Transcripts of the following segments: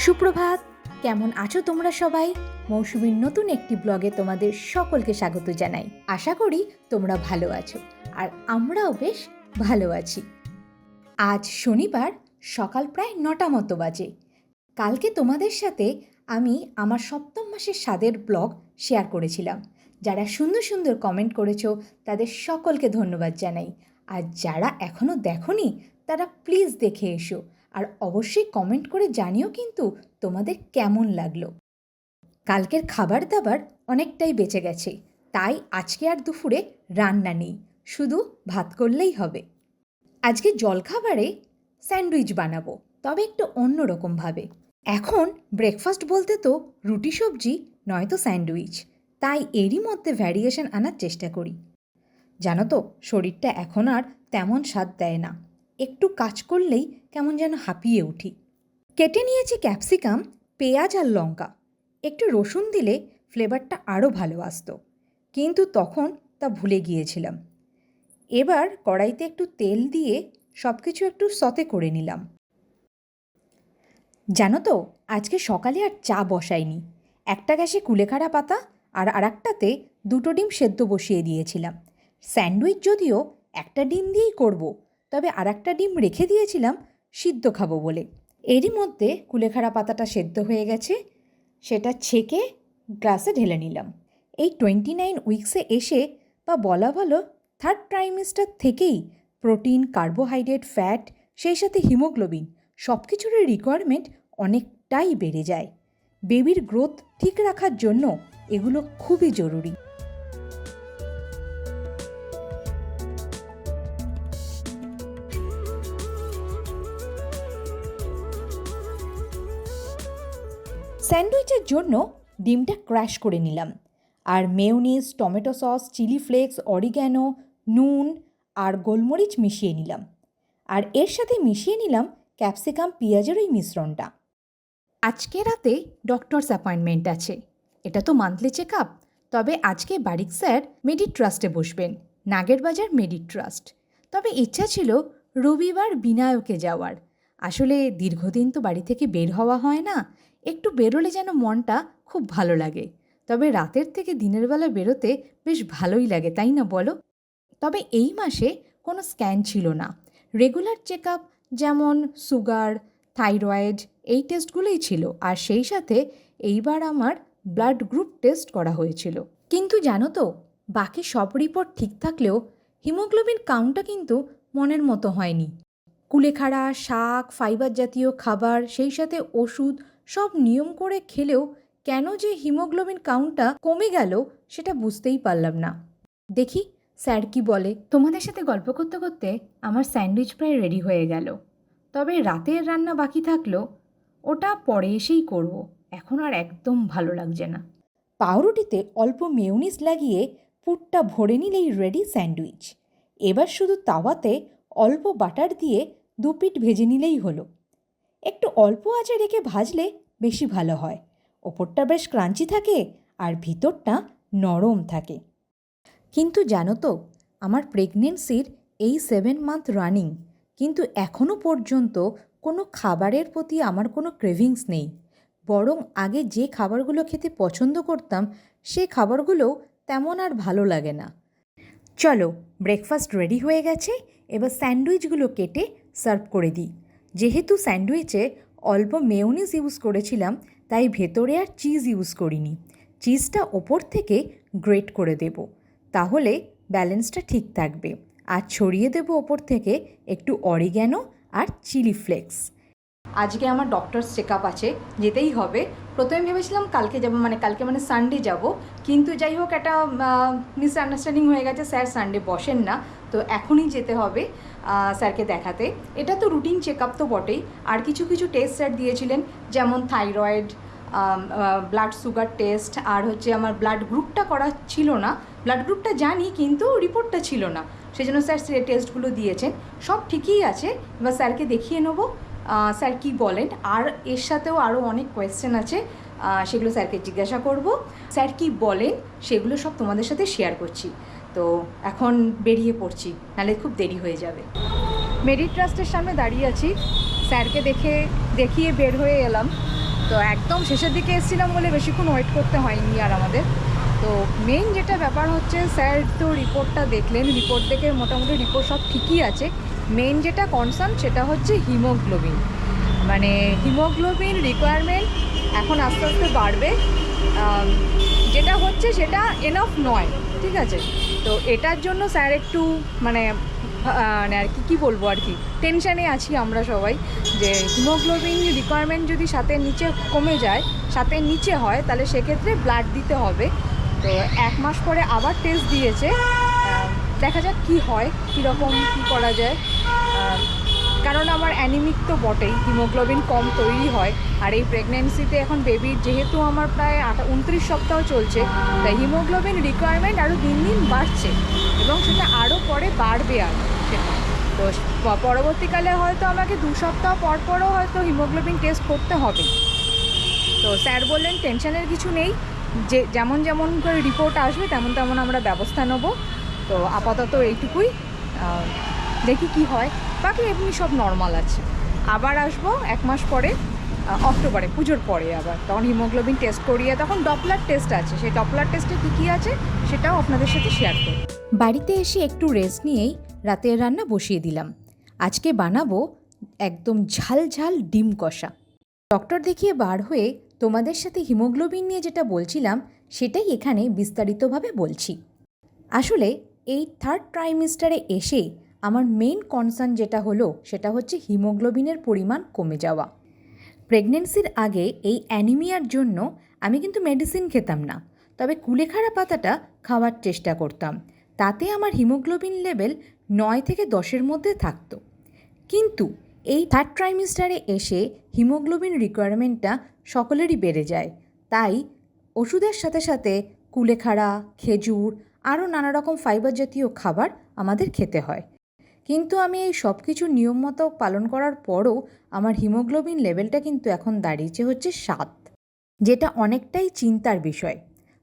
সুপ্রভাত, কেমন আছো তোমরা সবাই? মৌসুমীর নতুন একটি ব্লগে তোমাদের সকলকে স্বাগত জানাই। আশা করি তোমরা ভালো আছো, আর আমরাও বেশ ভালো আছি। আজ শনিবার সকাল প্রায় 9টা মতো বাজে। কালকে তোমাদের সাথে আমি আমার সপ্তম মাসের স্বাদের ব্লগ শেয়ার করেছিলাম। যারা সুন্দর সুন্দর কমেন্ট করেছো তাদের সকলকে ধন্যবাদ জানাই। আর যারা এখনও দেখোনি তারা প্লিজ দেখে এসো, আর অবশ্যই কমেন্ট করে জানিও কিন্তু তোমাদের কেমন লাগলো। কালকের খাবার দাবার অনেকটাই বেঁচে গেছে, তাই আজকে আর দুপুরে রান্না নেই, শুধু ভাত করলেই হবে। আজকে জলখাবারে স্যান্ডউইচ বানাবো, তবে একটু অন্যরকমভাবে। এখন ব্রেকফাস্ট বলতে তো রুটি সবজি নয়তো স্যান্ডউইচ, তাই এরই মধ্যে ভ্যারিয়েশন আনার চেষ্টা করি। জানো তো, শরীরটা এখন আর তেমন স্বাদ দেয় না, একটু কাজ করলেই কেমন যেন হাঁপিয়ে উঠি। কেটে নিয়েছি ক্যাপসিকাম, পেঁয়াজ আর লঙ্কা। একটু রসুন দিলে ফ্লেভারটা আরও ভালো আসতো, কিন্তু তখন তা ভুলে গিয়েছিলাম। এবার কড়াইতে একটু তেল দিয়ে সব কিছু একটু সতে করে নিলাম। জানো তো, আজকে সকালে আর চা বসাইনি। একটা গ্যাসে কুলেখাড়া পাতা আর আরেকটাতে 2টো ডিম সেদ্ধ বসিয়ে দিয়েছিলাম। স্যান্ডউইচ যদিও একটা ডিম দিয়েই করব, তবে আরেকটা ডিম রেখে দিয়েছিলাম সিদ্ধ খাবো বলে। এরই মধ্যে কুলেখাড়া পাতাটা সেদ্ধ হয়ে গেছে, সেটা ছেঁকে গ্লাসে ঢেলে নিলাম। এই 29 উইকসে এসে, বা বলা ভালো 3rd ট্রাইমেস্টার থেকেই প্রোটিন, কার্বোহাইড্রেট, ফ্যাট, সেই সাথে হিমোগ্লোবিন সব কিছুরই রিকোয়ারমেন্ট অনেকটাই বেড়ে যায়। বেবির গ্রোথ ঠিক রাখার জন্য এগুলো খুবই জরুরি। স্যান্ডউইচের জন্য ডিমটা ক্র্যাশ করে নিলাম, আর mayonnaise, tomato sauce, chilli flakes, oregano, নুন আর গোলমরিচ মিশিয়ে নিলাম। আর এর সাথে মিশিয়ে নিলাম ক্যাপসিকাম, পেঁয়াজের ওই মিশ্রণটা। আজকে রাতে ডক্টরস অ্যাপয়েন্টমেন্ট আছে। এটা তো মান্থলি চেক আপ, তবে আজকে বারিক স্যার মেডিট ট্রাস্টে বসবেন, নাগেরবাজার মেডিট ট্রাস্ট। তবে ইচ্ছা ছিল রবিবার বিনায়কে যাওয়ার। আসলে দীর্ঘদিন তো বাড়ি থেকে বের হওয়া হয় না, একটু বেরোলে যেন মনটা খুব ভালো লাগে। তবে রাতের থেকে দিনের বেলা বেরোতে বেশ ভালোই লাগে, তাই না বলো? তবে এই মাসে কোনো স্ক্যান ছিল না। রেগুলার চেক আপ যেমন সুগার, থাইরয়েড, এই টেস্টগুলোই ছিল। আর সেই সাথে এইবার আমার ব্লাড গ্রুপ টেস্ট করা হয়েছিল। কিন্তু জানো তো, বাকি সব রিপোর্ট ঠিক থাকলেও হিমোগ্লোবিন কাউন্টটা কিন্তু মনের মতো হয়নি। কুলেখাড়া, শাক, ফাইবার জাতীয় খাবার, সেই সাথে ওষুধ সব নিয়ম করে খেলেও কেন যে হিমোগ্লোবিন কাউন্টটা কমে গেল সেটা বুঝতেই পারলাম না। দেখি স্যার কি বলে। তোমাদের সাথে গল্প করতে করতে আমার স্যান্ডউইচ প্রায় রেডি হয়ে গেল। তবে রাতের রান্না বাকি থাকলো, ওটা পরে এসেই করব। এখন আর একদম ভালো লাগছে না। পাউরুটিতে অল্প মেয়োনিজ লাগিয়ে পুরটা ভরে নিলেই রেডি স্যান্ডউইচ। এবার শুধু তাওয়াতে অল্প বাটার দিয়ে 2 পিঠ ভেজে নিলেই হলো। একটু অল্প আঁচে রেখে ভাজলে বেশি ভালো হয়। ওপরটা বেশ ক্রাঞ্চি থাকে আর ভিতরটা নরম থাকে। কিন্তু জানো তো, আমার প্রেগনেন্সির এই 7 মান্থ রানিং, কিন্তু এখনও পর্যন্ত কোনো খাবারের প্রতি আমার কোনো ক্রেভিংস নেই। বরং আগে যে খাবারগুলো খেতে পছন্দ করতাম সে খাবারগুলোও তেমন আর ভালো লাগে না। চলো, ব্রেকফাস্ট রেডি হয়ে গেছে, এবার স্যান্ডউইচগুলো কেটে সার্ভ করে দিই। যেহেতু স্যান্ডউইচে অল্প মেয়োনিজ ইউজ করেছিলাম, তাই ভেতরে আর চিজ ইউজ করিনি। চিজটা ওপর থেকে গ্রেট করে দেব, তাহলে ব্যালেন্সটা ঠিক থাকবে। আর ছড়িয়ে দেব ওপর থেকে একটু অরিগ্যানো আর চিলি ফ্লেক্স। আজকে আমার ডক্টরস চেক আপ আছে, যেতেই হবে। প্রথমে ভেবেছিলাম কালকে যাব, কালকে সানডে যাব, কিন্তু যাই হোক একটা মিসআন্ডারস্ট্যান্ডিং হয়ে গেছে। স্যার সানডে বসেন না, তো এখনই যেতে হবে স্যারকে দেখাতে। এটা তো রুটিন চেক আপ তো বটেই, আর কিছু কিছু টেস্ট স্যার দিয়েছিলেন, যেমন থাইরয়েড, ব্লাড সুগার টেস্ট, আর আমার ব্লাড গ্রুপটা করা ছিল না। ব্লাড গ্রুপটা জানি, কিন্তু রিপোর্টটা ছিল না, সেই জন্য স্যার সে টেস্টগুলো দিয়েছেন। সব ঠিকই আছে, এবার স্যারকে দেখিয়ে নেবো স্যার কি বলেন। আর এর সাথেও আরও অনেক কোয়েশ্চেন আছে, সেগুলো স্যারকে জিজ্ঞাসা করব। স্যার কি বলেন সেগুলো সব তোমাদের সাথে শেয়ার করছি। তো এখন বেরিয়ে পড়ছি, নাহলে খুব দেরি হয়ে যাবে। মেডিট ট্রাস্টের সামনে দাঁড়িয়ে আছি, স্যারকে দেখিয়ে বের হয়ে এলাম। তো একদম শেষের দিকে এসেছিলাম বলে বেশিক্ষণ ওয়েট করতে হয়নি আর আমাদের। তো মেইন যেটা ব্যাপার হচ্ছে, স্যার তো রিপোর্টটা দেখলেন, রিপোর্ট দেখে মোটামুটি রিপোর্ট সব ঠিকই আছে। মেইন যেটা কনসার্ন সেটা হচ্ছে হিমোগ্লোবিন, মানে হিমোগ্লোবিন রিকোয়ারমেন্ট এখন আস্তে আস্তে বাড়বে। যেটা হচ্ছে সেটা এনাফ নয়, ঠিক আছে। তো এটার জন্য স্যার একটু মানে মানে আর কি বলবো, আর কি টেনশানে আছি আমরা সবাই, যে হিমোগ্লোবিন রিকোয়ারমেন্ট যদি 7-এর নিচে কমে যায়, 7-এর নিচে হয়, তাহলে সেক্ষেত্রে ব্লাড দিতে হবে। তো 1 মাস পরে আবার টেস্ট দিয়েছে, দেখা যাক কি হয়, কীরকম কী করা যায়। কারণ আমার অ্যানিমিক তো বটেই, হিমোগ্লোবিন কম তৈরি হয়। আর এই প্রেগনেন্সিতে এখন বেবির যেহেতু আমার প্রায় 29 সপ্তাহ চলছে, তাই হিমোগ্লোবিন রিকোয়ারমেন্ট আরও দিন দিন বাড়ছে, এবং সেটা আরও পরে বাড়বে আর সেটা। তো পরবর্তীকালে হয়তো আমাকে 2 সপ্তাহ পর পরও হয়তো হিমোগ্লোবিন টেস্ট করতে হবে। তো স্যার বললেন টেনশনের কিছু নেই, যে যেমন যেমন করে রিপোর্ট আসবে তেমন তেমন আমরা ব্যবস্থা নেব। তো আপাতত এইটুকুই, দেখি কি হয়, বাকি এমনি সব নর্মাল আছে। আবার আসবো 1 মাস পরে, অক্টোবরে, পুজোর পরে আবার, তখন হিমোগ্লোবিন টেস্ট করিয়ে, তখন ডপলার টেস্ট আছে, সেই ডপলার টেস্টে কী আছে সেটাও আপনাদের সাথে শেয়ার করব। বাড়িতে এসে একটু রেস্ট নিয়েই রাতের রান্না বসিয়ে দিলাম। আজকে বানাবো একদম ঝাল ঝাল ডিম কষা। ডক্টর দেখিয়ে বার হয়ে তোমাদের সাথে হিমোগ্লোবিন নিয়ে যেটা বলছিলাম সেটাই এখানে বিস্তারিতভাবে বলছি। আসলে এই 3rd ট্রাইমিস্টারে এসে আমার মেইন কনসার্ন যেটা হলো সেটা হচ্ছে হিমোগ্লোবিনের পরিমাণ কমে যাওয়া। প্রেগনেন্সির আগে এই অ্যানিমিয়ার জন্য আমি কিন্তু মেডিসিন খেতাম না, তবে কুলেখাড়া পাতাটা খাওয়ার চেষ্টা করতাম। তাতে আমার হিমোগ্লোবিন লেভেল 9 থেকে 10-এর মধ্যে থাকতো। কিন্তু এই 3rd ট্রাইমিস্টারে এসে হিমোগ্লোবিন রিকোয়ারমেন্টটা সকলেরই বেড়ে যায়। তাই ওষুধের সাথে সাথে কুলেখাড়া, খেজুর, আরও নানা রকম ফাইবার জাতীয় খাবার আমাদের খেতে হয়। কিন্তু আমি এই সব কিছু নিয়ম মতো পালন করার পরও আমার হিমোগ্লোবিন লেভেলটা কিন্তু এখন দাঁড়িয়েছে হচ্ছে 7, যেটা অনেকটাই চিন্তার বিষয়।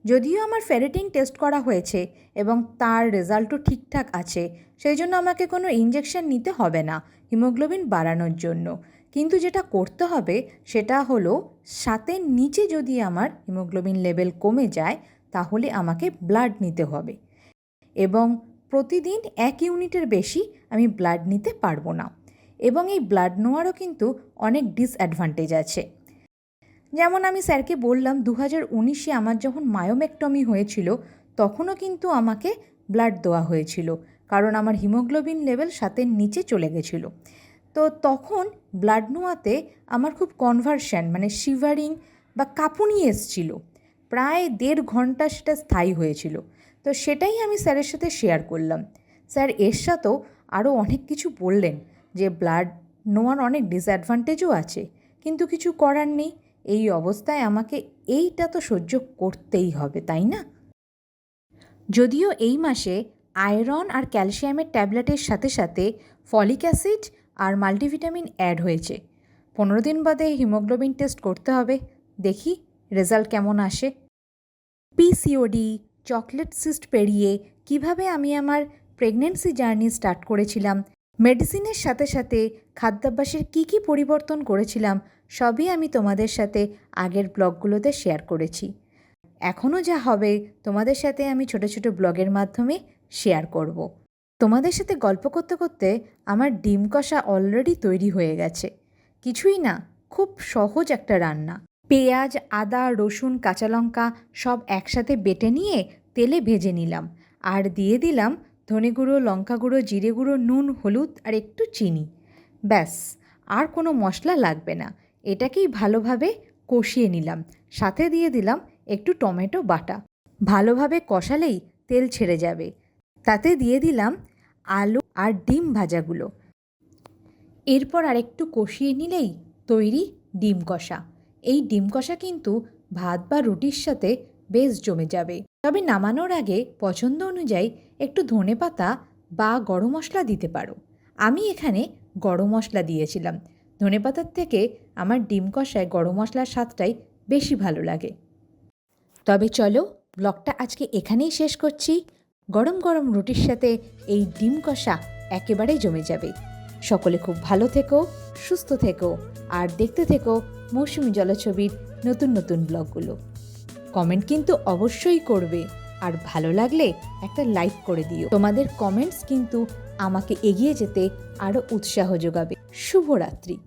যদিও আমার ফেরিটিন টেস্ট করা হয়েছে এবং তার রেজাল্টও ঠিকঠাক আছে, সেই জন্য আমাকে কোনো ইঞ্জেকশন নিতে হবে না হিমোগ্লোবিন বাড়ানোর জন্য। কিন্তু যেটা করতে হবে সেটা হলো 7-এর নিচে যদি আমার হিমোগ্লোবিন লেভেল কমে যায় তাহলে আমাকে ব্লাড নিতে হবে, এবং প্রতিদিন 1 ইউনিটের বেশি আমি ব্লাড নিতে পারবো না। এবং এই ব্লাড নেওয়ারও কিন্তু অনেক ডিসঅ্যাডভান্টেজ আছে। যেমন আমি স্যারকে বললাম 2019-এ আমার যখন মায়োমেক্টমি হয়েছিল তখনও কিন্তু আমাকে ব্লাড দেওয়া হয়েছিল, কারণ আমার হিমোগ্লোবিন লেভেল 7-এর নিচে চলে গেছিলো। তো তখন ব্লাড নেওয়াতে আমার খুব কনভার্সন, মানে শিভারিং বা কাঁপুনি এসছিল, প্রায় 1.5 ঘন্টা সেটা স্থায়ী হয়েছিল। তো সেটাই আমি স্যারের সাথে শেয়ার করলাম। স্যার এর সাথেও আরও অনেক কিছু বললেন, যে ব্লাড নেওয়ার অনেক ডিসঅ্যাডভান্টেজও আছে, কিন্তু কিছু করার নেই, এই অবস্থায় আমাকে এইটা তো সহ্য করতেই হবে, তাই না? যদিও এই মাসে আয়রন আর ক্যালসিয়ামের ট্যাবলেটের সাথে সাথে ফলিক অ্যাসিড আর মাল্টিভিটামিন অ্যাড হয়েছে। 15 দিন বাদে হিমোগ্লোবিন টেস্ট করতে হবে, দেখি রেজাল্ট কেমন আসে। পিসিওডি, চকলেট সিস্ট পেরিয়ে কিভাবে আমি আমার প্রেগনেন্সি জার্নি স্টার্ট করেছিলাম, মেডিসিনের সাথে সাথে খাদ্যাভ্যাসের কী পরিবর্তন করেছিলাম, সবই আমি তোমাদের সাথে আগের ব্লগগুলোতে শেয়ার করেছি। এখনও যা হবে তোমাদের সাথে আমি ছোট ছোট ব্লগের মাধ্যমে শেয়ার করব। তোমাদের সাথে গল্প করতে করতে আমার ডিম কষা অলরেডি তৈরি হয়ে গেছে। কিছুই না, খুব সহজ একটা রান্না। পেঁয়াজ, আদা, রসুন, কাঁচা লঙ্কা সব একসাথে বেটে নিয়ে তেলে ভেজে নিলাম, আর দিয়ে দিলাম ধনে গুঁড়ো, লঙ্কা গুঁড়ো, জিরে গুঁড়ো, নুন, হলুদ আর একটু চিনি। ব্যাস, আর কোনো মশলা লাগবে না। এটাকেই ভালোভাবে কষিয়ে নিলাম, সাথে দিয়ে দিলাম একটু টমেটো বাটা। ভালোভাবে কষালেই তেল ছেড়ে যাবে। তাতে দিয়ে দিলাম আলু আর ডিম ভাজাগুলো। এরপর আরেকটু কষিয়ে নিলেই তৈরি ডিম কষা। এই ডিম কষা কিন্তু ভাত বা রুটির সাথে বেশ জমে যাবে। তবে নামানোর আগে পছন্দ অনুযায়ী একটু ধনেপাতা বা গরম মশলা দিতে পারো। আমি এখানে গরম মশলা দিয়েছিলাম। ধনেপাতার থেকে আমার ডিম কষায় গরম মশলার স্বাদটাই বেশি ভালো লাগে। তবে চলো, ব্লগটা আজকে এখানেই শেষ করছি। গরম গরম রুটির সাথে এই ডিম কষা একেবারে জমে যাবে। সকলে খুব ভালো থেকো, সুস্থ থেকো আর দেখতে থেকো মৌসুমী জলছবির নতুন নতুন ব্লগগুলো। কমেন্ট কিন্তু অবশ্যই করবে, আর ভালো লাগলে একটা লাইক করে দিও। তোমাদের কমেন্টস কিন্তু আমাকে এগিয়ে যেতে আরও উৎসাহ যোগাবে। শুভরাত্রি।